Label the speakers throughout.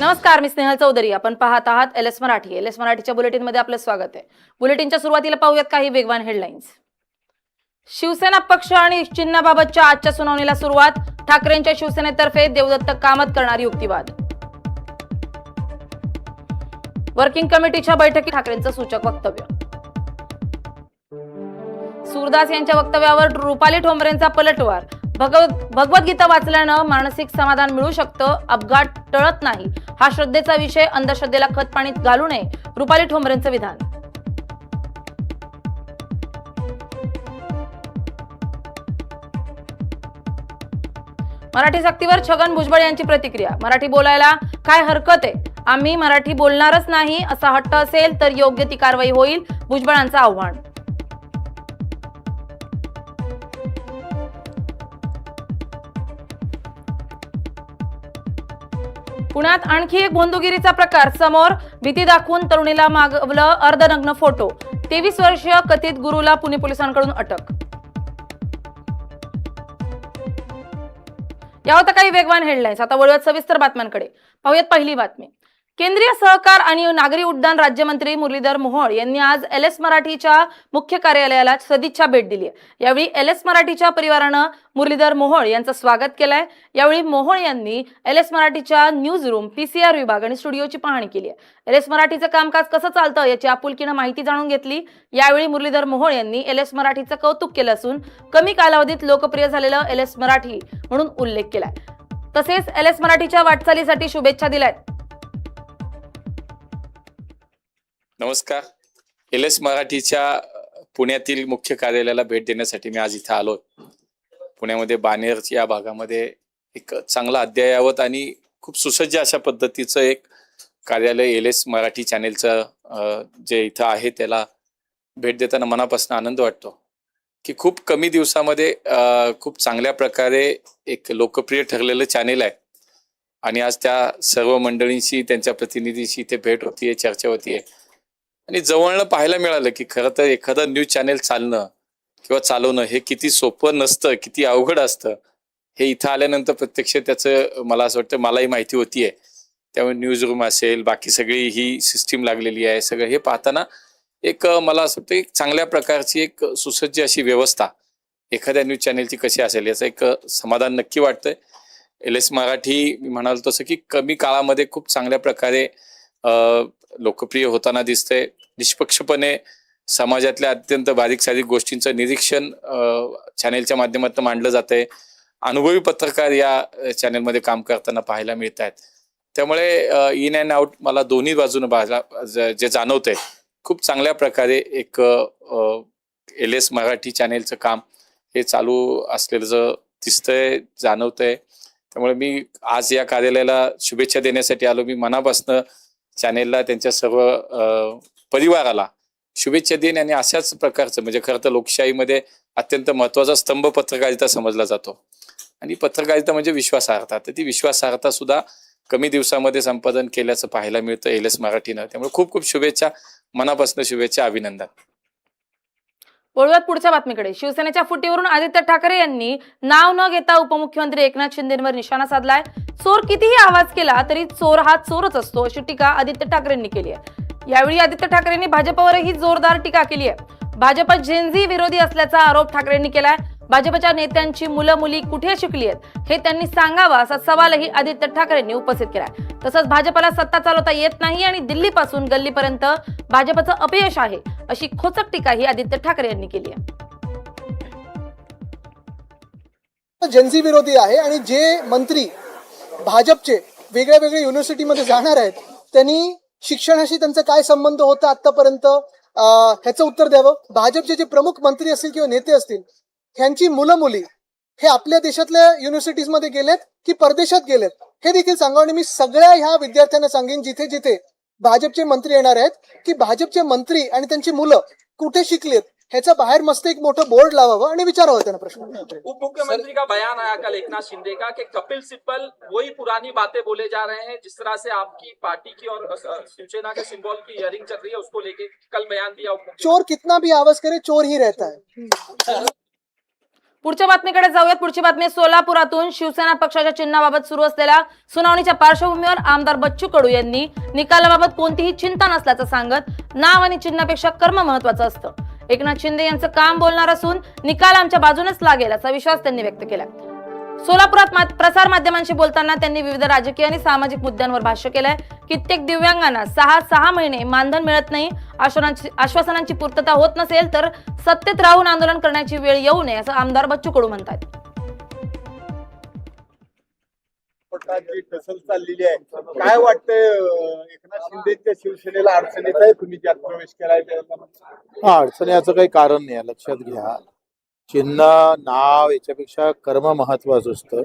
Speaker 1: नमस्कार, मी स्नेहल चौधरी. आपण पाहत आहात L S Marathi. L S मराठीच्या बुलेटिनमध्ये आपलं स्वागत आहे. बुलेटिनच्या सुरुवातीला पाहूयात काही वेगवान हेडलाईन्स. शिवसेना पक्ष आणि चिन्हाबाबतच्या आजच्या सुनावणीला सुरुवात. ठाकरेंच्या शिवसेनेतर्फे देवदत्त कामत करणारी युक्तिवाद. वर्किंग कमिटीच्या बैठकीत ठाकरेंचं सूचक वक्तव्य. सूरदास यांच्या वक्तव्यावर रुपाली ठोंबरेंचा पलटवार. भगवद्गीता वाचल्यानं मानसिक समाधान मिळू शकतं, अपघात टळत नाही. हा श्रद्धेचा विषय, अंधश्रद्धेला खत पाणीत घालू नये, रुपाली ठोंबरेंचं विधान. मराठी सक्तीवर छगन भुजबळ यांची प्रतिक्रिया. मराठी बोलायला काय हरकत आहे, आम्ही मराठी बोलणारच नाही असा हट्ट असेल तर योग्य ती कारवाई होईल, भुजबळांचं आव्हान. पुण्यात आणखी एक भोंदूगिरीचा प्रकार समोर. भीती दाखवून तरुणीला मागवलं अर्धनग्न फोटो. 23 वर्षीय कथित गुरुला पुणे पोलिसांकडून अटक. या होत्या काही वेगवान हेडलाईन्स. आता वळूयात सविस्तर बातम्यांकडे. पाहूयात पहिली बातमी. केंद्रीय सहकार आणि नागरी उड्डाण राज्यमंत्री मुरलीधर मोहोळ यांनी आज एल एस मराठीच्या मुख्य कार्यालयाला सदिच्छा भेट दिली आहे. यावेळी एल एस मराठीच्या परिवारानं मुरलीधर मोहोळ यांचं स्वागत केलंय. यावेळी मोहोळ यांनी एल एस मराठीच्या न्यूज रूम, पीसीआर विभाग आणि स्टुडिओची पाहणी केली आहे. एल एस मराठीचं कामकाज कसं चालतं याची आपुलकीनं माहिती जाणून घेतली. यावेळी मुरलीधर मोहोळ यांनी एल एस मराठीचं कौतुक केलं असून कमी कालावधीत लोकप्रिय झालेलं एल एस मराठी म्हणून उल्लेख केलाय. तसेच एल एस मराठीच्या वाटचालीसाठी शुभेच्छा दिल्यात.
Speaker 2: नमस्कार. एल एस मराठीच्या पुण्यातील मुख्य कार्यालयाला भेट देण्यासाठी मी आज इथं आलो. पुण्यामध्ये बानेर या भागामध्ये एक चांगला अद्ययावत आणि खूप सुसज्ज अशा पद्धतीचं एक कार्यालय एल एस मराठी चॅनेलचं जे इथं आहे त्याला भेट देताना मनापासून आनंद वाटतो की खूप कमी दिवसामध्ये खूप चांगल्या प्रकारे एक लोकप्रिय ठरलेलं चॅनेल आहे आणि आज त्या सर्व मंडळींशी, त्यांच्या प्रतिनिधींशी इथे भेट होतीये, चर्चा होतीये आणि जवळनं पाहायला मिळालं की खरं तर एखादं न्यूज चॅनेल चालणं किंवा चालवणं हे किती सोपं नसतं, किती अवघड असतं हे इथं आल्यानंतर प्रत्यक्ष त्याचं मला असं वाटतं मलाही माहिती होतीये. त्यामुळे न्यूज रूम असेल, बाकी सगळी ही सिस्टीम लागलेली आहे, सगळं हे पाहताना एक मला असं वाटतं एक चांगल्या प्रकारची एक सुसज्ज अशी व्यवस्था एखाद्या न्यूज चॅनेलची कशी असेल याचं एक समाधान नक्की वाटतंय. एल एस मराठी मी म्हणाल तसं की कमी काळामध्ये खूप चांगल्या प्रकारे लोकप्रिय होताना दिसतंय. निष्पक्षपणे समाजातल्या अत्यंत बारीक सारीक गोष्टींचं निरीक्षण चॅनेलच्या माध्यमातून मांडलं जातंय. अनुभवी पत्रकार या चॅनेलमध्ये काम करताना पाहायला मिळत आहेत. त्यामुळे इन अँड आउट मला दोन्ही बाजूनं जे जाणवतंय खूप चांगल्या प्रकारे एक एल एस मराठी चॅनेलचं काम हे चालू असलेलं दिसतंय, जाणवतंय. त्यामुळे मी आज या कार्यालयाला शुभेच्छा देण्यासाठी आलो. मी मनापासून चॅनेलला, त्यांच्या सर्व परिवाराला शुभेच्छा देईन आणि अशाच प्रकारचं म्हणजे खरं तर लोकशाहीमध्ये अत्यंत महत्वाचा स्तंभ पत्रकारिता समजला जातो आणि पत्रकारिता म्हणजे विश्वासार्हता. तर ती विश्वासार्हता सुद्धा कमी दिवसामध्ये संपादन केल्याचं पाहायला मिळतं एल एस मराठीनं. त्यामुळे खूप खूप शुभेच्छा, मनापासून शुभेच्छा, अभिनंदन.
Speaker 1: वळूयात पुढच्या बातमीकडे. शिवसेनेच्या फुटीवरून आदित्य ठाकरे यांनी नाव न घेता उपमुख्यमंत्री एकनाथ शिंदेंवर निशाणा साधलाय. चोर कितीही आवाज केला तरी चोर हा चोरच असतो अशी टीका आदित्य ठाकरेंनी केली आहे. यावेळी आदित्य ठाकरेंनी भाजपवरही जोरदार टीका केली आहे. भाजप जेनझी विरोधी असल्याचा आरोप ठाकरेंनी केलाय. भाजपच्या नेत्यांची मुलं मुली कुठे शिकली आहेत हे त्यांनी सांगावं असा सवालही आदित्य ठाकरेंनी उपस्थित केलाय. तसंच भाजपला सत्ता चालवता येत नाही आणि दिल्लीपासून गल्लीपर्यंत भाजपचं अपयश आहे अशी खोचक टीकाही आदित्य ठाकरे यांनी केली आहे.
Speaker 3: जनजी विरोधी आहे आणि जे मंत्री भाजपचे वेगळ्या वेगळ्या युनिव्हर्सिटीमध्ये जाणार आहेत त्यांनी शिक्षणाशी त्यांचा काय संबंध होता आतापर्यंत ह्याचं उत्तर द्यावं. भाजपचे जे प्रमुख मंत्री असतील किंवा नेते असतील ह्यांची मुलं मुली हे आपल्या देशातल्या युनिव्हर्सिटीजमध्ये गेलेत की परदेशात गेलेत हे देखील सांगा. आणि मी सगळ्या ह्या विद्यार्थ्यांना सांगेन जिथे जिथे भाजपचे मंत्री येणार आहेत की भाजपचे मंत्री आणि त्यांची मुलं कुठे शिकलेत ह्याचा बाहर मस्त एक मोठं बोर्ड लावावं आणि विचारावं त्यांना प्रश्न.
Speaker 4: उप मुख्यमंत्री का बयान आया कल एकनाथ शिंदे का कि कपिल सिब्बल वही पुरानी बातें बोले जा रहे हैं जिस तरह से आपकी पार्टी की और शिवसेना के सिंबल की हियरिंग चल रही है उसको लेके कल बयान दिया.
Speaker 3: चोर कितना भी आवाज करे चोर ही रहता है.
Speaker 1: पुढच्या बातमीकडे जाऊयात. पुढची बातमी सोलापुरातून शिवसेना पक्षाच्या चिन्हाबाबत सुरू असलेल्या सुनावणीच्या पार्श्वभूमीवर आमदार बच्चू कडू यांनी निकालाबाबत कोणतीही चिंता नसल्याचं सांगत नाव आणि चिन्हापेक्षा कर्म महत्वाचं असतं. एकनाथ शिंदे यांचं काम बोलणार असून निकाल आमच्या बाजूनेच लागेल असा विश्वास त्यांनी व्यक्त केला. सोलापुरात प्रसार माध्यमांशी बोलताना त्यांनी विविध राजकीय आणि सामाजिक मुद्द्यांवर भाष्य केलंय. कित्येक दिव्यांगांना 6 महिने मानधन मिळत नाही, आश्वासनांची पूर्तता होत नसेल तर सत्तेत राहून आंदोलन करण्याची वेळ येऊ नये असं आमदार बच्चू कडू म्हणतात.
Speaker 5: जी टसल चाललेली आहे, काय वाटतंय एकनाथ शिंदेच्या शिवसेनेला अडचणीत आहे? तुम्ही ज्यात प्रवेश केलाय त्याला
Speaker 6: अडचण याचं काही कारण नाही. लक्षात घ्या, चिन्ह नाव याच्यापेक्षा कर्म महत्वाचं असतं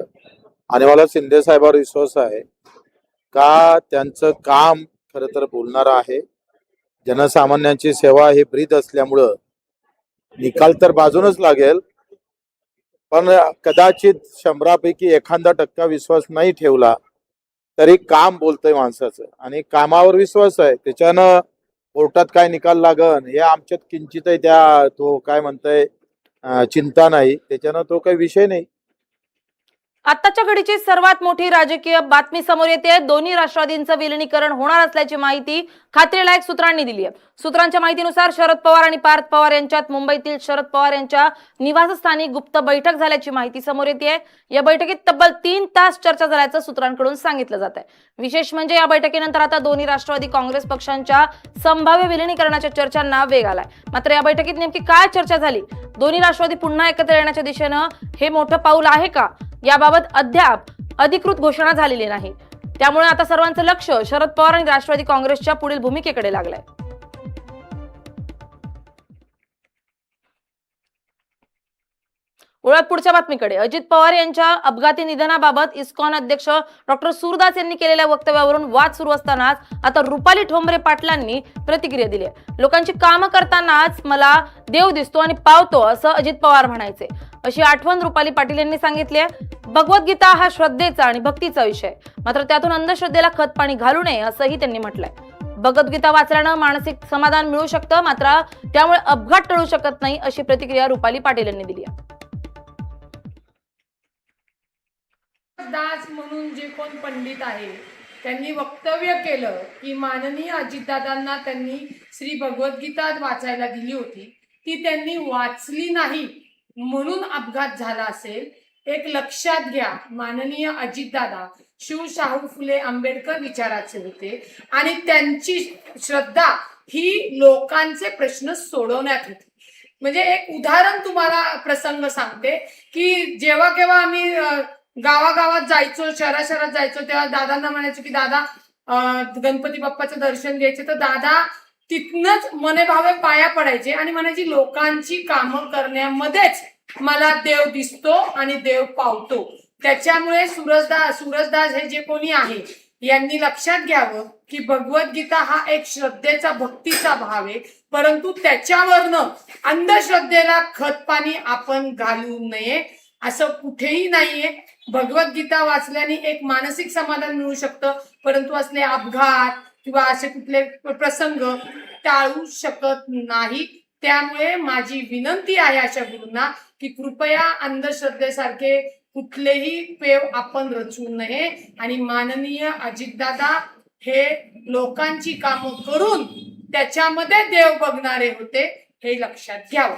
Speaker 6: आणि मला शिंदे साहेबांवर विश्वास आहे का त्यांचं काम खरं तर बोलणारं आहे. जनसामान्यांची सेवा ही ब्रीद असल्यामुळं निकाल तर बाजूनच लागेल, पण कदाचित 100पैकी 1% विश्वास नाही ठेवला तरी काम बोलतंय माणसाचं आणि कामावर विश्वास आहे. त्याच्यानं कोर्टात काय निकाल लागन हे आमच्यात किंचितही त्या तो काय म्हणताय चिंता नाही, त्याच्यानं तो काही विषय नाही.
Speaker 1: आताच्या घडीची सर्वात मोठी राजकीय बातमी समोर येते. दोन्ही राष्ट्रवादींचं विलिनीकरण होणार असल्याची माहिती खात्रीलायक सूत्रांनी दिली आहे. सूत्रांच्या माहितीनुसार शरद पवार आणि पार्थ पवार यांच्यात मुंबईतील शरद पवार यांच्या निवासस्थानी गुप्त बैठक झाल्याची माहिती समोर येते. या बैठकीत तब्बल 3 तास चर्चा झाल्याचं सूत्रांकडून सांगितलं जात आहे. विशेष म्हणजे या बैठकीनंतर आता दोन्ही राष्ट्रवादी काँग्रेस पक्षांच्या संभाव्य विलिनीकरणाच्या चर्चांना वेग आलाय. मात्र या बैठकीत नेमकी काय चर्चा झाली, दोन्ही राष्ट्रवादी पुन्हा एकत्र येण्याच्या दिशेनं हे मोठं पाऊल आहे का, याबाबत अद्याप अधिकृत घोषणा झालेली नाही. त्यामुळे आता सर्वांचं लक्ष शरद पवार आणि राष्ट्रवादी काँग्रेसच्या पुढील भूमिकेकडे लागलंय. वळत पुढच्या बातमीकडे. अजित पवार यांच्या अपघाती निधनाबाबत इस्कॉन अध्यक्ष डॉक्टर सूरदास यांनी केलेल्या वक्तव्यावरून वाद सुरू असतानाच आता रुपाली ठोंबरे पाटलांनी प्रतिक्रिया दिली आहे. लोकांची कामं करतानाच मला देव दिसतो आणि पावतो असं अजित पवार म्हणायचे, अशी आठवण रुपाली पाटील यांनी सांगितली आहे. भगवद्गीता हा श्रद्धेचा आणि भक्तीचा विषय, मात्र त्यातून अंधश्रद्धेला खतपाणी घालू नये असंही त्यांनी म्हटलंय. भगवद्गीता वाचल्यानं मानसिक समाधान मिळू शकतं, मात्र त्यामुळे अपघात टळू शकत नाही अशी प्रतिक्रिया रुपाली पाटील यांनी दिली आहे.
Speaker 7: दास म्हणून जे कोण पंडित आहे त्यांनी वक्तव्य केलं की माननीय अजितदादांना त्यांनी श्री भगवद्गीता वाचायला दिली होती, ती त्यांनी वाचली नाही म्हणून अपघात झाला असेल. एक लक्षात घ्या, माननीय अजितदादा शिवशाहू फुले आंबेडकर विचाराचे होते आणि त्यांची श्रद्धा ही लोकांचे प्रश्न सोडवण्यात होती. म्हणजे एक उदाहरण तुम्हाला प्रसंग सांगते की जेव्हा केव्हा आम्ही गावागावात जायचो, शहरात जायचो, तेव्हा दादांना म्हणायचो की दादा गणपती बाप्पाचं दर्शन घ्यायचे, तर दादा तिथनच मनेभावे पाया पडायचे आणि म्हणायची लोकांची कामं करण्यामध्येच मला देव दिसतो आणि देव पावतो. त्याच्यामुळे सूरजदास हे जे कोणी आहे यांनी लक्षात घ्यावं की भगवद्गीता हा एक श्रद्धेचा भक्तीचा भाव आहे, परंतु त्याच्यावरनं अंधश्रद्धेला खतपाणी आपण घालू नये असं कुठेही नाहीये. भगवद्गीता वाचल्याने एक मानसिक समाधान मिळू शकतं, परंतु असले अपघात किंवा असे कुठले प्रसंग टाळू शकत नाही. त्यामुळे माझी विनंती आहे अशा गुरूंना की कृपया अंधश्रद्धेसारखे कुठलेही पेव आपण रचू नये आणि माननीय अजितदादा हे लोकांची कामं करून त्याच्यामध्ये देव बघणारे होते, हे लक्षात घ्यावं.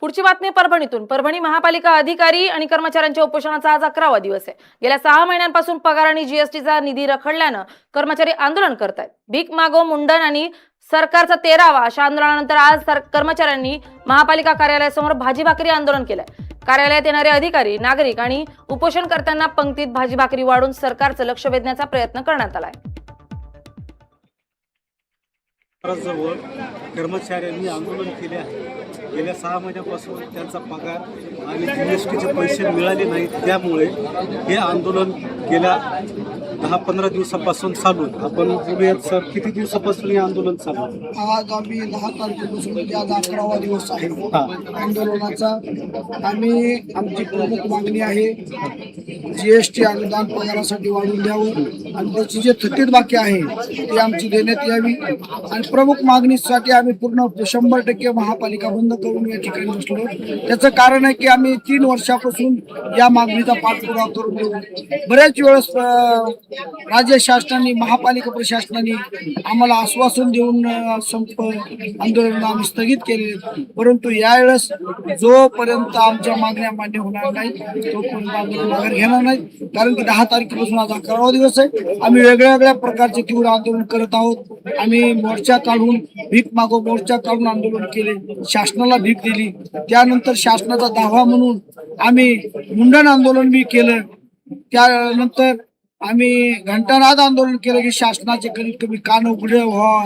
Speaker 1: पुढची बातमी परभणीतून. परभणी महापालिका अधिकारी आणि कर्मचाऱ्यांच्या उपोषणाचा आज 11वा दिवस आहे. गेल्या 6 महिन्यांपासून पगार आणि जीएसटीचा निधी रखडल्यानं कर्मचारी आंदोलन करतायत. भीक मागो मुंडन आणि सरकारचा 13वा अशा आंदोलनानंतर आज कर्मचाऱ्यांनी महापालिका कार्यालयासमोर भाजी भाकरी आंदोलन केलंय. कार्यालयात येणारे अधिकारी, नागरिक आणि उपोषणकर्त्यांना पंक्तीत भाजी भाकरी वाढून सरकारचं लक्ष वेधण्याचा प्रयत्न करण्यात आलाय.
Speaker 8: कर्मचाऱ्यांनी आंदोलन केले आहे. गेल्या 6 महिन्यापासून त्यांचा पगार आणि जीएसटीचे पैसे मिळाले नाहीत, त्यामुळे हे आंदोलन गेल्या 10-15 दिवसापासून चालू आहे. आपण बोलूयात सर, किती दिवसापासून हे आंदोलन चालू आहे?
Speaker 3: आज आम्ही 10 तारखेपासून म्हणजे आज 11वा दिवस आहे
Speaker 8: हा.
Speaker 3: आंदोलनाचा. आम्ही आमची प्रमुख मागणी आहे GST अनुदान पगारासाठी वाढवून द्यावं आणि त्याची जे थकीत बाकी आहे ती आमची देण्यात यावी. आणि प्रमुख मागणीसाठी आम्ही पूर्ण 100% महापालिका बंद करून या ठिकाणी बसलो. त्याचं कारण आहे की आम्ही 3 वर्षापासून या मागणीचा पाठपुरावा करून देऊ. बऱ्याच वेळेस राज्य शासनाने महापालिका प्रशासनाने आम्हाला आश्वासन देऊन संप आंदोलन आम्ही स्थगित केले, परंतु यावेळेस जोपर्यंत आमच्या मागण्या मान्य होणार नाही तोपर्यंत आंदोलन माघार घेणार नाही. कारण की 10 तारखेपासून आज 11वा दिवस आहे. आम्ही वेगळ्या वेगळ्या प्रकारचे तीव्र आंदोलन करत आहोत. आम्ही मोर्चा काढून भीक मागो मोर्चा काढून आंदोलन केले, शासनाला भीक दिली. त्यानंतर शासनाचा दावा म्हणून आम्ही मुंडन आंदोलन बी केलं. त्यानंतर आम्ही घंटानाद आंदोलन केलं की शासनाचे कमीत कमी कान उघडे व्हावा.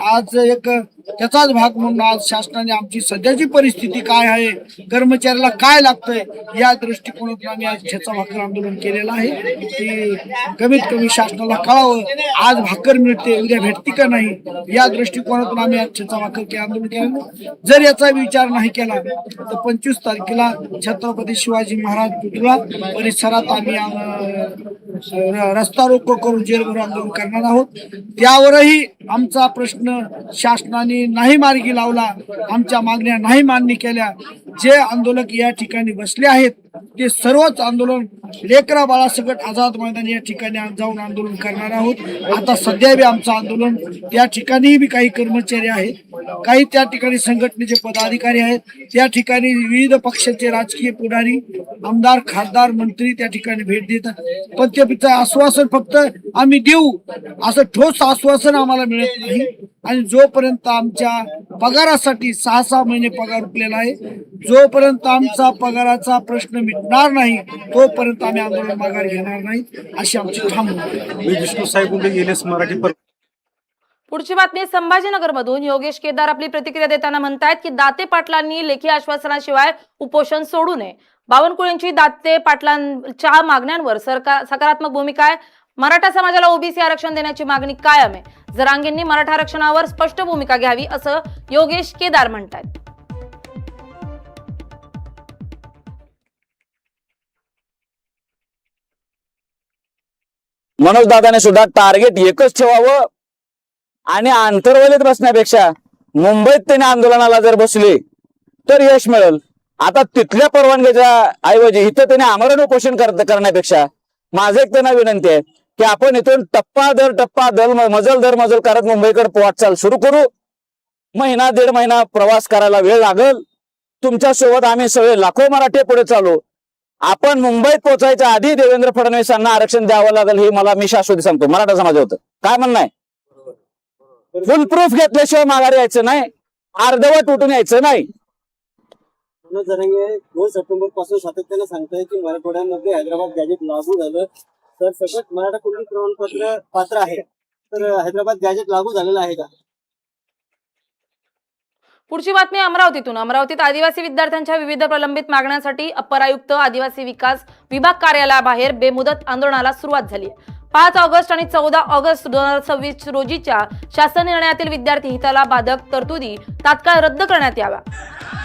Speaker 3: आज एक त्याचाच भाग म्हणून आज शासनाने आमची सध्याची परिस्थिती काय आहे, कर्मचाऱ्याला काय लागतंय या दृष्टिकोनातून आम्ही आज ठेचा भाकर आंदोलन केलेलं आहे की कमीत कमी शासनाला कळावं आज भाकर मिळते उद्या भेटती का नाही, या दृष्टिकोनातून आम्ही आज ठेचा भाकर के आंदोलन केलं. जर याचा विचार नाही केला तर 25 तारखेला छत्रपती शिवाजी महाराज पुतळा परिसरात आम्ही रस्ता रोको करून जेरभर आंदोलन करणार आहोत. त्यावरही आमचा प्रश्न शासनाने नाही मार्गी लावला, आमच्या मागण्या नाही मान्य केल्या. जे आंदोलक या ठिकाणी बसले आहेत ते सर्वच आंदोलन लेकरा बाळासकट आझाद मैदान या ठिकाणी जाऊन आंदोलन करणार आहोत. आता सध्या बी आमचं आंदोलन त्या ठिकाणी बी काही कर्मचारी आहेत, काही त्या ठिकाणी संघटनेचे पदाधिकारी आहेत, त्या ठिकाणी विविध पक्षाचे राजकीय पुढारी आमदार खासदार मंत्री त्या ठिकाणी भेट देतात. पण ते आश्वासन फक्त आम्ही देऊ असं ठोस आश्वासन आम्हाला मिळत नाही. आणि जोपर्यंत आमच्या पगारासाठी 6-6 महिने पगार उठलेला आहे, जोपर्यंत आमचा पगाराचा प्रश्न मिटणार नाही तोपर्यंत आम्ही आंदोलन माघार घेणार नाही अशी आमची ठाम आहे.
Speaker 8: मी विष्णू साहेब गुंडे, LS मराठी.
Speaker 1: पुढची बातमी संभाजीनगरमधून योगेश केदार आपली प्रतिक्रिया देताना म्हणतायत की दाते पाटलांनी लेखी आश्वासनाशिवाय उपोषण सोडू नये. बावनकुळेंची दाते पाटलांच्या मागण्यांवर सकारात्मक भूमिका आहे. मराठा समाजाला ओबीसी आरक्षण देण्याची मागणी कायम आहे. जरांगेंनी मराठा आरक्षणावर स्पष्ट भूमिका घ्यावी असं योगेश केदार म्हणतायत.
Speaker 9: मनोज दादाने सुद्धा टार्गेट एकच ठेवावं आणि आंतरवलीत बसण्यापेक्षा मुंबईत त्याने आंदोलनाला जर बसले तर यश मिळेल. आता तिथल्या परवानगीच्या ऐवजी इथं त्याने आमरण उपोषण करण्यापेक्षा माझं एक त्यांना विनंती आहे की आपण इथून टप्पा दर टप्पा मजल दर मजल करत मुंबईकडे वाटचाल सुरू करू. 1-1.5 महिना प्रवास करायला वेळ लागेल. तुमच्या सोबत आम्ही सगळे लाखो मराठे पुढे चालू. आपण मुंबईत पोहोचायच्या आधी देवेंद्र फडणवीसांना आरक्षण द्यावं लागेल हे मी शाश्वती सांगतो. मराठा समाज होतं काय म्हणणं आहे, फुल प्रूफ घेतल्याशिवाय माघारी यायचं नाही, अर्धवट उठून यायचं नाही.
Speaker 8: मनोज जरांगे 2 सप्टेंबर पासून सातत्याने सांगताय की मराठवाड्यामध्ये हैदराबाद गॅजेट लागू झालं तर सगळं मराठा कुणबी प्रमाणपत्र पात्र आहे, तर हैदराबाद गॅजेट लागू झालेलं आहे का?
Speaker 1: पुढची बातमी अमरावतीतून. अमरावतीत आदिवासी विद्यार्थ्यांच्या विविध प्रलंबित मागण्यांसाठी अप्पर आयुक्त आदिवासी विकास विभाग कार्यालयाबाहेर बेमुदत आंदोलनाला सुरुवात झाली. 5 ऑगस्ट आणि 14 ऑगस्ट 2026 रोजीच्या शासन निर्णयातील विद्यार्थी हिताला बाधक तरतुदी तात्काळ रद्द करण्यात याव्या.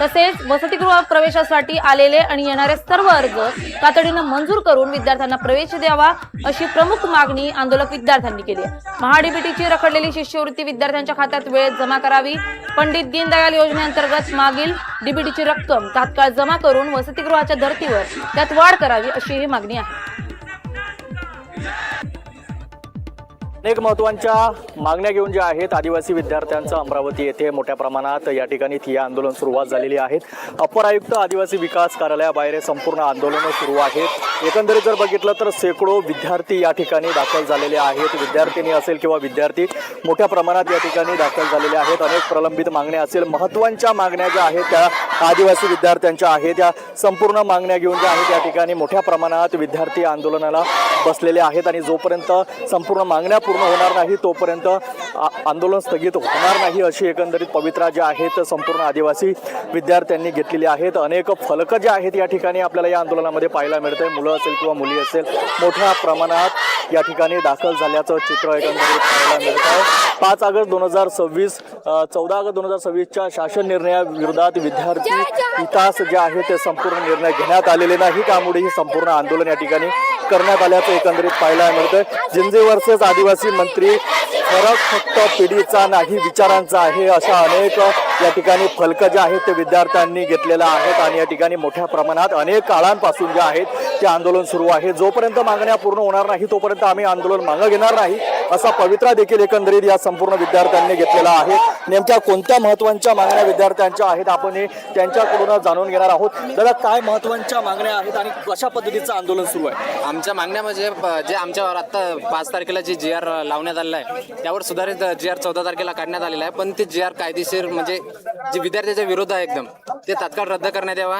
Speaker 1: तसेच वसतिगृह प्रवेशासाठी आलेले आणि येणारे सर्व अर्ज तातडीनं मंजूर करून विद्यार्थ्यांना प्रवेश द्यावा अशी प्रमुख मागणी आंदोलक विद्यार्थ्यांनी केली आहे. महाडीबीटीची रखडलेली शिष्यवृत्ती विद्यार्थ्यांच्या खात्यात वेळेत जमा करावी. पंडित दीनदयाल योजनेअंतर्गत मागील डीबीटीची रक्कम तात्काळ जमा करून वसतिगृहाच्या धर्तीवर त्यात वाढ करावी अशी ही मागणी आहे.
Speaker 10: अनेक महत्त्वाच्या मागण्या घेऊन ज्या आहेत आदिवासी विद्यार्थ्यांचं अमरावती येथे मोठ्या प्रमाणात या ठिकाणी ठिय्या आंदोलन सुरुवात झालेली आहेत. अप्पर आयुक्त आदिवासी विकास कार्यालयाबाहेर संपूर्ण आंदोलनं सुरू आहेत. एकंदरीत जर बघितलं तर शेकडो विद्यार्थी या ठिकाणी दाखल झालेले आहेत. विद्यार्थिनी असेल किंवा विद्यार्थी मोठ्या प्रमाणात या ठिकाणी दाखल झालेले आहेत. अनेक प्रलंबित मागण्या असेल, महत्त्वाच्या मागण्या ज्या आहेत त्या आदिवासी विद्यार्थ्यांच्या आहेत. या संपूर्ण मागण्या घेऊन ज्या आहेत या ठिकाणी मोठ्या प्रमाणात विद्यार्थी आंदोलनाला बसलेले आहेत आणि जोपर्यंत संपूर्ण मागण्या पूर्ण होणार नाही तोपर्यंत आंदोलन स्थगित होणार नाही अशी एकंदरीत पवित्रा ज्या आहेत संपूर्ण आदिवासी विद्यार्थ्यांनी घेतलेली आहेत. अनेक फलक जे आहेत या ठिकाणी आपल्याला या आंदोलनामध्ये पाहायला मिळतंय. मुलं असेल किंवा मुली असेल मोठ्या प्रमाणात या ठिकाणी दाखल झाल्याचं चित्र एकंदरीत पाहायला मिळत आहे. 5 ऑगस्ट 2026 14 ऑगस्ट 2026च्या शासन निर्णयाविरोधात विद्यार्थी विकास जे आहे ते संपूर्ण निर्णय घेण्यात आलेले नाही, त्यामुळे ही संपूर्ण आंदोलन या ठिकाणी करण्यात आल्याचं एकंदरीत पाहायला मिळतंय. जिंजे वर्सेस आदिवासी मंत्री फरक फक्त पिढीचा नाही विचारांचा आहे, अशा अनेक या ठिकाणी फलक जे आहेत ते विद्यार्थ्यांनी घेतलेल्या आहेत आणि या ठिकाणी मोठ्या प्रमाणात अनेक काळांपासून जे आहेत ते आंदोलन सुरू आहे. जोपर्यंत मागण्या पूर्ण होणार नाही तोपर्यंत आम्ही आंदोलन मागे घेणार नाही, असा पवित्रा देखील एकंदरीत या संपूर्ण विद्यार्थ्यांनी घेतलेला आहे. नेमक्या कोणत्या महत्त्वाच्या मागण्या विद्यार्थ्यांच्या आहेत आपण हे त्यांच्याकडून जाणून घेणार आहोत. दादा, काय महत्त्वाच्या मागण्या आहेत आणि कशा पद्धतीचं आंदोलन सुरू आहे?
Speaker 11: आमच्या मागण्या म्हणजे जे आमच्यावर आता 5 तारखेला जी जी आर लावण्यात आलेला आहे त्यावर सुधारित जी आर 14 तारखेला काढण्यात आलेला आहे, पण ते जी आर कायदेशीर म्हणजे जे विद्यार्थ्याच्या विरोध आहे एकदम ते तात्काळ रद्द करण्यात यावा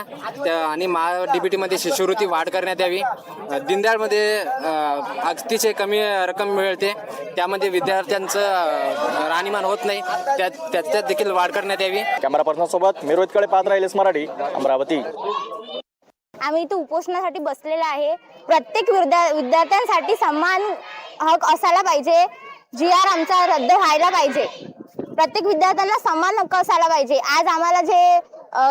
Speaker 11: आणि DBT मध्ये शिष्यवृत्ती वाढ करण्यात यावी. दीनदयाळमध्ये अतिशय कमी रक्कम मिळते, त्यामध्ये विद्यार्थ्यांचं राहणीमान होत नाही, त्यात देखील वाढ करण्यात यावी.
Speaker 10: कॅमेरा पर्सन सोबत मी रोहितकडे पाहत राहिलेस मराठी, अमरावती.
Speaker 12: आम्ही इथे उपोषणासाठी बसलेलो आहे. प्रत्येक विद्यार्थ्यांसाठी समान हक असायला पाहिजे. जी आर आमचा रद्द व्हायला पाहिजे. प्रत्येक विद्यार्थ्यांना समान हक्क असायला पाहिजे. आज आम्हाला जे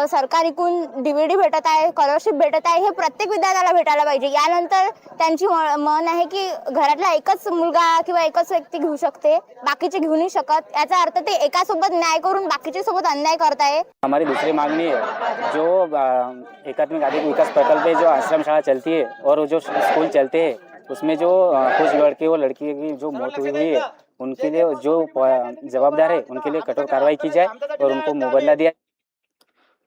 Speaker 12: सरकारीकडून DVD भेटत आहे, स्कॉलरशिप भेटत आहे, हे प्रत्येक विद्यार्थ्याला भेटायला पाहिजे. यानंतर त्यांची मन आहे की घरातला एकच मुलगा किंवा एकच व्यक्ती घेऊ शकते, बाकीचे घेऊ नाही शकत. याचा अर्थ ते एकासोबत न्याय करून बाकीच्या सोबत अन्याय करताय.
Speaker 11: हमारी दूसरी मांगनी है, जो एकात्मिक आर्थिक विकास प्रकल्प है, जो आश्रम शाला चलती है और जो स्कूल चलते हैं उसमें जो कुछ लड़के और लड़की की जो मौत हुई है उनके लिए जो जवाबदार है उनके लिए कठोर कार्रवाई की जाए और उनको मुबदला दिया.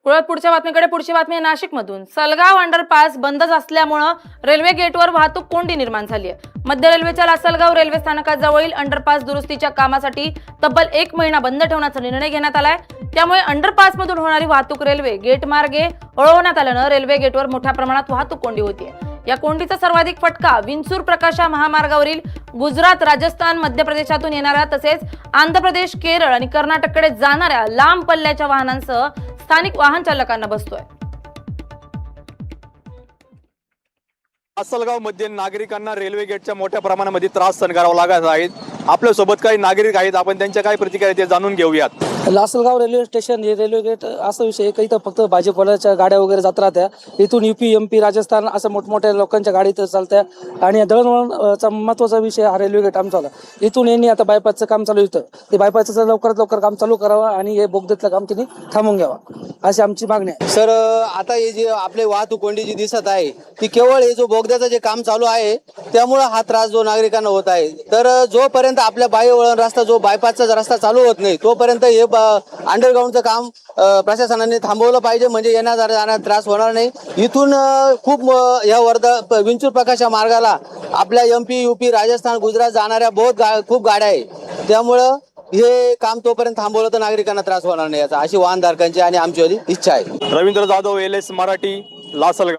Speaker 1: पुढच्या बातमीकडे. पुढची बातमी आहे नाशिकमधून. सलगाव अंडरपास बंदच असल्यामुळं रेल्वे गेटवर वाहतूक कोंडी निर्माण झाली आहे. मध्य रेल्वेच्या लासलगाव रेल्वे स्थानकाजवळील अंडरपास दुरुस्तीच्या कामासाठी तब्बल 1 महिना बंद ठेवण्याचा निर्णय घेण्यात आलाय. त्यामुळे अंडरपासमधून होणारी वाहतूक रेल्वे गेट मार्गे वळवण्यात आल्यानं रेल्वे गेटवर मोठ्या प्रमाणात वाहतूक कोंडी होतीये. या कोंडीचा सर्वाधिक फटका विंचूर प्रकाशा महामार्गावरील गुजरात, राजस्थान, मध्य प्रदेशातून येणाऱ्या तसेच आंध्र प्रदेश, केरळ आणि कर्नाटककडे जाणाऱ्या लांब पल्ल्याच्या वाहनांसह स्थानिक वाहन चालकांना बसतोय.
Speaker 10: लासलगाव मध्ये नागरिकांना रेल्वे गेटच्या मोठ्या प्रमाणामध्ये त्रास सहन करावा लागत आहेत. आपल्या सोबत काही नागरिक आहेत, आपण त्यांच्या काय प्रतिक्रिया ते जाणून घेऊयात.
Speaker 13: लासलगाव रेल्वे स्टेशन हे रेल्वे गेट असा विषय आहे की इथं फक्त भाजीपाल्याच्या गाड्या वगैरे जात राहत्या. इथून UP, MP, राजस्थान असं मोठमोठ्या लोकांच्या गाडी इथं चालत्या आणि दळणवळणचा महत्त्वाचा विषय हा रेल्वे गेट आमचा होता. इथून यांनी आता बायपासचं काम चालू होतं, ते बायपासचं लवकरात लवकर काम चालू करावं आणि हे बोगद्यातलं काम त्यांनी थांबवून घ्यावं अशी आमची मागणी आहे.
Speaker 8: सर, आता हे जे आपले वाहतूक कोंडी जी दिसत आहे ती केवळ हे जो बोगद्याचं जे काम चालू आहे त्यामुळे हा त्रास जो नागरिकांना होत आहे. तर जोपर्यंत आपल्या बाह्य वळण रस्ता जो बायपासचा रस्ता चालू होत नाही तोपर्यंत हे अंडरग्राऊंडचं काम प्रशासनाने थांबवलं पाहिजे, म्हणजे येण्या जाण्याचा त्रास होणार नाही. इथून खूप या विंचूर प्रकाशा मार्गाला आपल्या MP, UP, राजस्थान, गुजरात जाणाऱ्या खूप गाड्या आहे. त्यामुळं हे काम तोपर्यंत थांबवलं तर नागरिकांना त्रास होणार नाही याचा अशी वाहनधारकांची आणि आमची इच्छा आहे.
Speaker 10: रवींद्र जाधव, LS मराठी, लासलगाव.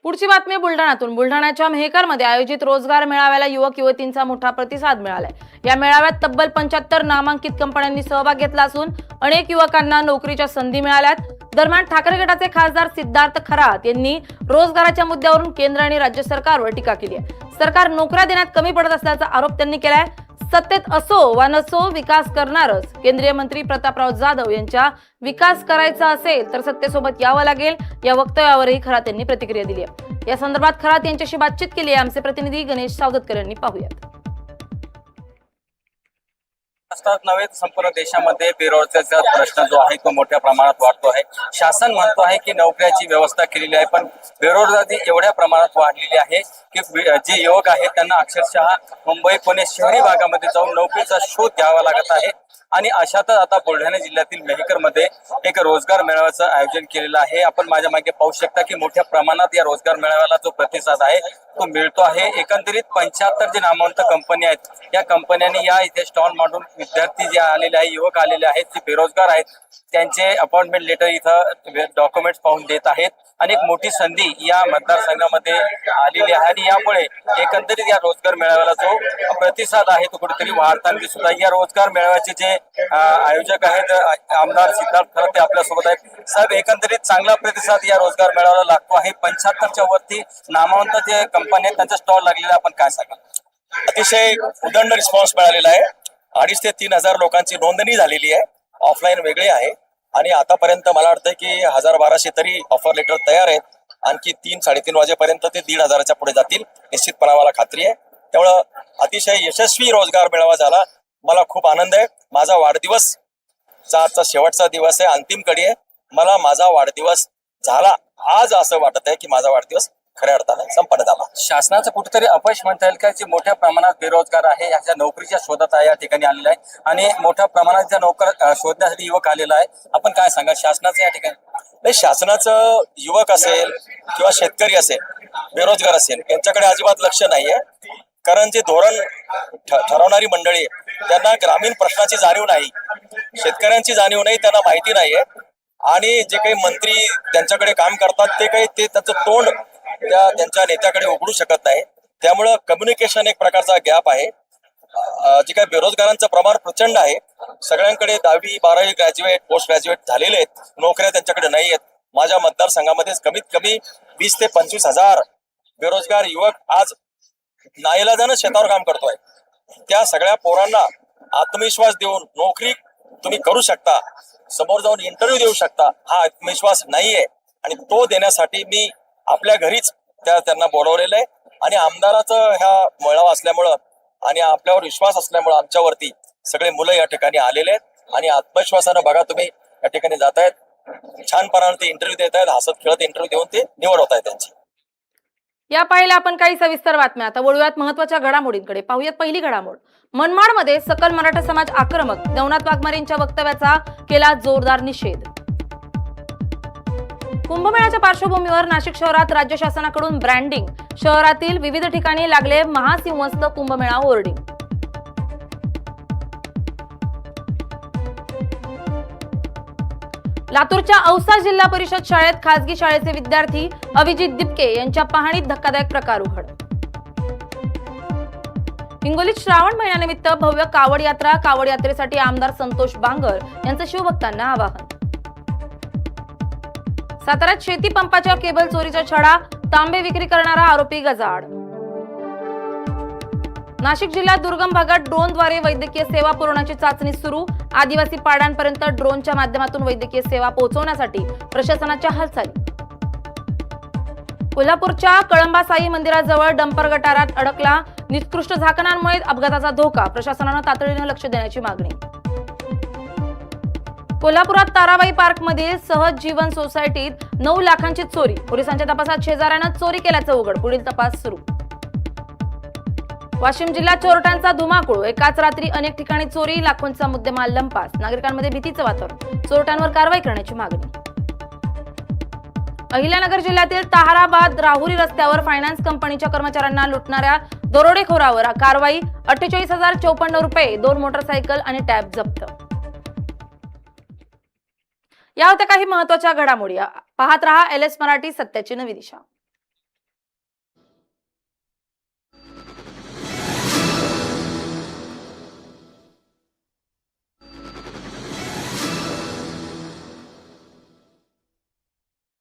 Speaker 1: पुढची बातमी बुलढाण्यातून. बुलढाण्याच्या मेहकरमध्ये आयोजित रोजगार मेळाव्याला युवक युवतींचा मोठा प्रतिसाद मिळालाय. या मेळाव्यात तब्बल 75 नामांकित कंपन्यांनी सहभाग घेतला असून अनेक युवकांना नोकरीच्या संधी मिळाल्यात. दरम्यान ठाकरे गटाचे खासदार सिद्धार्थ खरात यांनी रोजगाराच्या मुद्द्यावरून केंद्र आणि राज्य सरकारवर टीका केली आहे. सरकार नोकऱ्या देण्यात कमी पडत असल्याचा आरोप त्यांनी केलाय. सत्तेत असो वा नसो विकास करणारच. केंद्रीय मंत्री प्रतापराव जाधव यांच्या विकास करायचा असेल तर सत्तेसोबत यावं लागेल, या वक्तव्यावरही खरात यांनी प्रतिक्रिया दिली आहे. या संदर्भात खरात यांच्याशी बातचीत केली आहे आमचे प्रतिनिधी गणेश सावदतकर यांनी. पाहूयात.
Speaker 11: महाराष्ट्रात नव्हे संपूर्ण देशामध्ये बेरोजगारीचा प्रश्न जो आहे तो मोठ्या प्रमाणात वाढतो आहे. शासन म्हणतो आहे की नोकऱ्याची व्यवस्था केलेली आहे, पण बेरोजगारी एवढ्या प्रमाणात वाढलेली आहे की जे युवक आहेत त्यांना अक्षरशः मुंबई, पुणे शहरी भागामध्ये जाऊन नोकरीचा शोध घ्यावा लागत आहे. आणि अशातच आता बुलढाणा जिल्ह्यातील मेहकरमध्ये एक रोजगार मेळाव्याचं आयोजन केलेलं आहे. आपण माझ्या मागे पाहू शकता की मोठ्या प्रमाणात या रोजगार मेळाव्याला जो प्रतिसाद आहे तो मिळतो आहे. एकंदरीत 75 जे नामवंत कंपनी आहेत या कंपन्यांनी या इथे स्टॉल मांडून विद्यार्थी जे आलेले आहे, युवक आलेले आहेत, जे बेरोजगार आहेत त्यांचे अपॉइंटमेंट लेटर इथं डॉक्युमेंट्स पाहून देत आहेत. आणि एक मोठी संधी या मतदारसंघामध्ये आलेली आहे आणि यामुळे एकंदरीत या रोजगार मेळाव्याला जो प्रतिसाद आहे तो कुठेतरी वाढताना दिसत आहे. या रोजगार मेळाव्याचे जे आयोजक आहेत आमदार सिद्धार्थ खरते आपल्यासोबत आहेत. साहेब, एकंदरीत चांगला प्रतिसाद या रोजगार मेळाव्याला लागतो आहे. 75च्या वरती नामवंत जे कंपनी आहेत त्यांचा स्टॉल लागलेला, आपण काय सांगाल?
Speaker 14: अतिशय उदंड रिस्पॉन्स मिळालेला आहे. 2,500 ते 3,000 लोकांची नोंदणी झालेली आहे. ऑफलाईन वेगळी आहे आणि आतापर्यंत मला वाटतं की 1,000-1,200 तरी ऑफर लेटर तयार आहेत. आणखी 3-3:30 वाजेपर्यंत ते 1,500च्या पुढे जातील निश्चितपणे, मला खात्री आहे. त्यामुळं अतिशय यशस्वी रोजगार मेळावा झाला. मला खूप आनंद आहे. माझा वाढदिवसचा आजचा शेवटचा दिवस आहे, अंतिम कडी आहे. मला माझा वाढदिवस झाला आज असं वाटत आहे की माझा वाढदिवस खऱ्या अर्थाने संपन्न झाला.
Speaker 11: शासनाचं कुठेतरी अपयश म्हणता येईल का, जे मोठ्या प्रमाणात बेरोजगार आहे याच्या नोकरीच्या शोधात आहे या ठिकाणी आलेला आहे आणि मोठ्या प्रमाणात ज्या नोकर शोधण्यासाठी युवक आलेला आहे, आपण काय सांगाल शासनाचं या ठिकाणी?
Speaker 14: नाही, शासनाचं युवक असेल किंवा शेतकरी असेल, बेरोजगार असेल, यांच्याकडे अजिबात लक्ष नाहीये. कारण जे धोरण ठरवणारी मंडळी आहे त्यांना ग्रामीण प्रश्नाची जाणीव नाही, शेतकऱ्यांची जाणीव नाही, त्यांना माहिती नाहीये. आणि जे काही मंत्री त्यांच्याकडे काम करतात ते काही त्यांचं तोंड त्यांच्या नेत्याकडे उघडू शकत नाही. त्यामुळं कम्युनिकेशन एक प्रकारचा गॅप आहे. जे काही बेरोजगारांचं प्रमाण प्रचंड आहे. सगळ्यांकडे 10वी 12वी ग्रॅज्युएट पोस्ट ग्रॅज्युएट झालेले आहेत, नोकऱ्या त्यांच्याकडे नाही आहेत. माझ्या मतदारसंघामध्ये कमीत कमी 20 ते 25,000 बेरोजगार युवक आज नाईलाजानं शेतावर काम करतोय. त्या सगळ्या पोरांना आत्मविश्वास देऊन नोकरी तुम्ही करू शकता, समोर जाऊन इंटरव्ह्यू देऊ शकता, हा आत्मविश्वास नाहीये. आणि तो देण्यासाठी मी आपल्या घरीच त्यांना बोलवलेलं आहे. आणि आमदाराचं ह्या मेळावा असल्यामुळं आणि आपल्यावर विश्वास असल्यामुळं आमच्यावरती सगळे मुलं या ठिकाणी आलेले आहेत आणि आत्मविश्वासानं बघा तुम्ही या ठिकाणी जात आहेत, छानपणाने ते इंटरव्ह्यू देत आहेत, हसत खेळत इंटरव्ह्यू देऊन ते निवड होत आहे त्यांची.
Speaker 1: या पाहिल्या आपण काही सविस्तर बातम्या. आता वळूयात महत्वाच्या घडामोडींकडे. पाहूयात पहिली घडामोड. मनमाडमध्ये सकल मराठा समाज आक्रमक. नवनाथ वाघमारेंच्या वक्तव्याचा केला जोरदार निषेध. कुंभमेळ्याच्या पार्श्वभूमीवर नाशिक शहरात राज्य शासनाकडून ब्रँडिंग. शहरातील विविध ठिकाणी लागले महासिंहस्थ कुंभमेळा होर्डिंग. लातूरच्या औसा जिल्हा परिषद शाळेत खासगी शाळेचे विद्यार्थी अभिजित दिपके यांच्या पाहणीत धक्कादायक प्रकार उघड. हिंगोलीत श्रावण महिन्यानिमित्त भव्य कावड यात्रा. कावड यात्रेसाठी आमदार संतोष बांगर यांचं शिवभक्तांना आवाहन. साताऱ्यात शेती पंपाच्या केबल चोरीचा छडा. तांबे विक्री करणारा आरोपी गजाआड. नाशिक जिल्ह्यात दुर्गम भागात ड्रोनद्वारे वैद्यकीय सेवा पुरवण्याची चाचणी सुरू. आदिवासी पाड्यांपर्यंत ड्रोनच्या माध्यमातून वैद्यकीय सेवा पोहोचवण्यासाठी प्रशासनाच्या हालचाली. कोल्हापूरच्या कळंबा साई मंदिराजवळ डंपर गटारात अडकला. निकृष्ट झाकणांमुळे अपघाताचा धोका. प्रशासनानं तातडीनं लक्ष देण्याची मागणी. कोल्हापुरात ताराबाई पार्क मधील सहज जीवन सोसायटीत 9 लाखांची चोरी. पोलिसांच्या तपासात शेजाऱ्यानं चोरी केल्याचं उघड. पुढील तपास सुरू. वाशिम जिल्ह्यात चोरट्यांचा धुमाकूळ. एकाच रात्री अनेक ठिकाणी चोरी. लाखोंचा मुद्देमाल लंपास. नागरिकांमध्ये भीतीचं वातावरण. चोरट्यांवर कारवाई करण्याची मागणी. अहिल्यानगर जिल्ह्यातील ताहराबाद राहुरी रस्त्यावर फायनान्स कंपनीच्या कर्मचाऱ्यांना लुटणाऱ्या दरोडेखोरावर कारवाई. 48,054 रुपये, 2 मोटरसायकल आणि टॅब जप्त. या होत्या काही महत्त्वाच्या घडामोडी. पाहत रहा LS मराठी, सत्याची नवी दिशा.